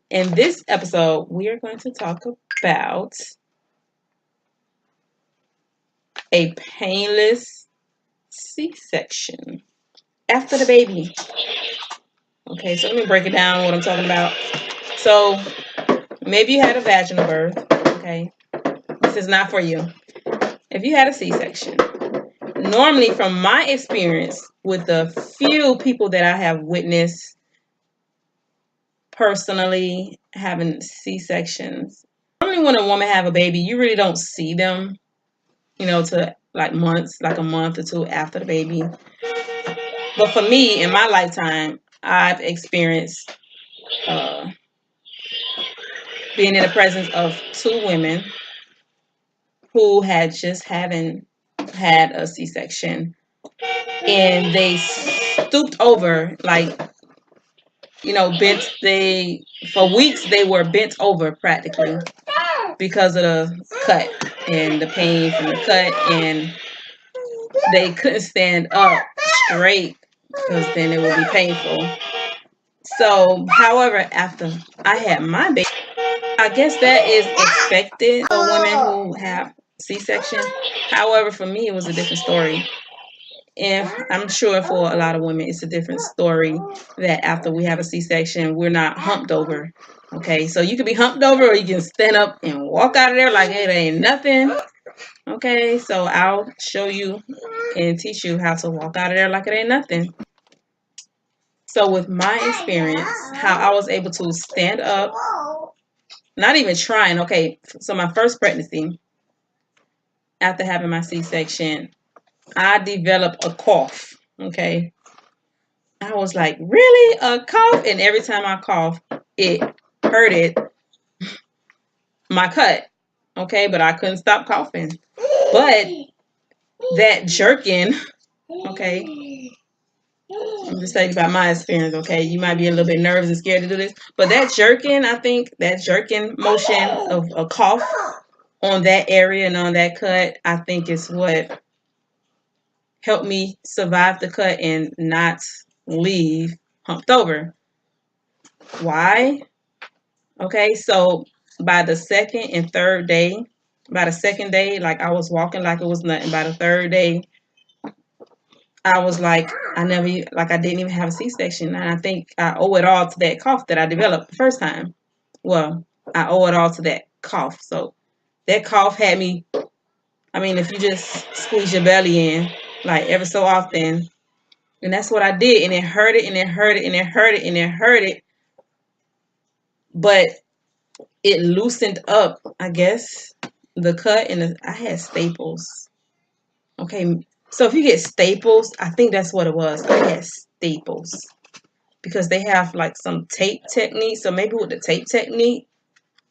In this episode, we are going to talk about a painless C-section after the baby. Okay, so let me break it down what I'm talking about. So maybe you had a vaginal birth. Okay, this is not for you. If you had a C-section, normally from my experience with the few people that I have witnessed personally having C-sections, normally when a woman have a baby, you really don't see them, to like months, like a month or two after the baby. But for me, in my lifetime, I've experienced being in the presence of two women who had just haven't had a C-section, and they stooped over, like, bent. They for weeks they were bent over practically because of the cut and the pain from the cut, and they couldn't stand up straight because then it would be painful. So, however, after I had my baby, I guess that is expected for women who have C-section. However, for me, it was a different story. And I'm sure for a lot of women, it's a different story that after we have a C-section, we're not humped over. Okay, so you can be humped over or you can stand up and walk out of there like it ain't nothing. Okay, so I'll show you and teach you how to walk out of there like it ain't nothing. So with my experience, how I was able to stand up, not even trying. Okay, so my first pregnancy, after having my C-section, I developed a cough. Okay, I was like, really, a cough? And every time I cough, it hurted my cut. Okay, but I couldn't stop coughing. But that jerking, okay, I'm just telling you about my experience, okay? You might be a little bit nervous and scared to do this, but that jerking, I think that jerking motion of a cough on that area and on that cut, I think is what helped me survive the cut and not leave humped over. Why? Okay, so by the second and third day, by the second day, like I was walking like it was nothing. By the third day, I was like, I didn't even have a C-section. And I think I owe it all to that cough that I developed the first time. Well, I owe it all to that cough. So that cough had me, I mean, if you just squeeze your belly in, like ever so often, and that's what I did. And it hurt it, and it hurt it, and it hurt it, and it hurt it. But it loosened up, I guess, the cut. And I had staples. Okay. So if you get staples, I think that's what it was. I had staples. Because they have like some tape technique. So maybe with the tape technique,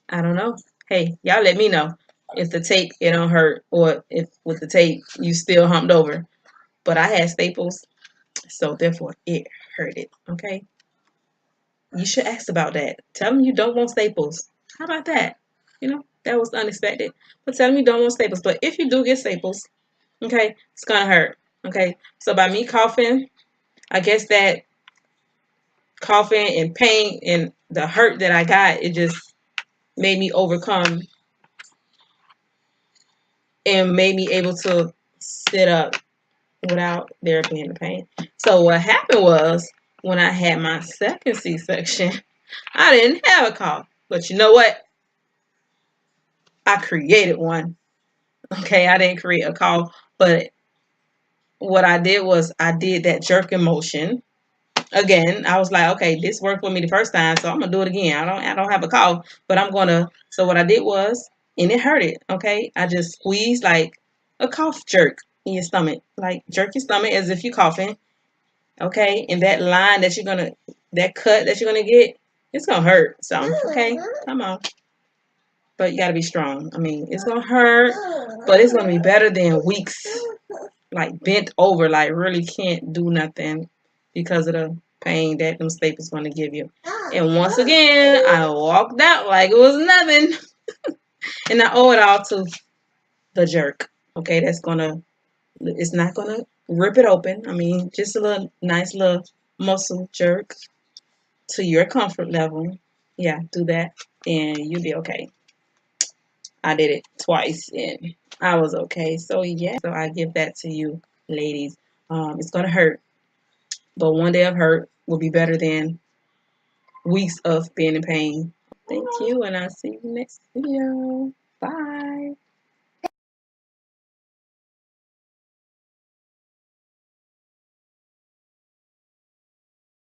I don't know. Hey, y'all let me know if the tape it don't hurt or if with the tape you still humped over. But I had staples, so therefore it hurted. Okay, you should ask about that. Tell them you don't want staples. How about that? That was unexpected. But tell them you don't want staples. But if you do get staples, okay, it's gonna hurt. Okay, so by me coughing, I guess that coughing and pain and the hurt that I got, it just made me overcome and made me able to sit up without there being the pain. So what happened was when I had my second C-section, I didn't have a cough. But you know what? I created one. Okay, I didn't create a cough, but what I did was I did that jerking motion. Again, I was like, okay, this worked for me the first time, so I'm gonna do it again. I don't have a cough, but I'm gonna. So what I did was, and it hurted. Okay, I just squeezed like a cough jerk in your stomach, like jerk your stomach as if you're coughing. Okay, and that line that cut that you're gonna get, it's gonna hurt. So okay, come on, but you gotta be strong. I mean, it's gonna hurt, but it's gonna be better than weeks like bent over, like really can't do nothing because of the pain that them staples going to give you. And once again, I walked out like it was nothing. And I owe it all to the jerk. Okay, it's not gonna rip it open. I mean, just a little nice little muscle jerk to your comfort level. yeah, do that, and you'll be okay. I did it twice, and I was okay. So yeah, so I give that to you, ladies. It's gonna hurt, but one day of hurt will be better than weeks of being in pain. Thank you, and I'll see you next video. Bye.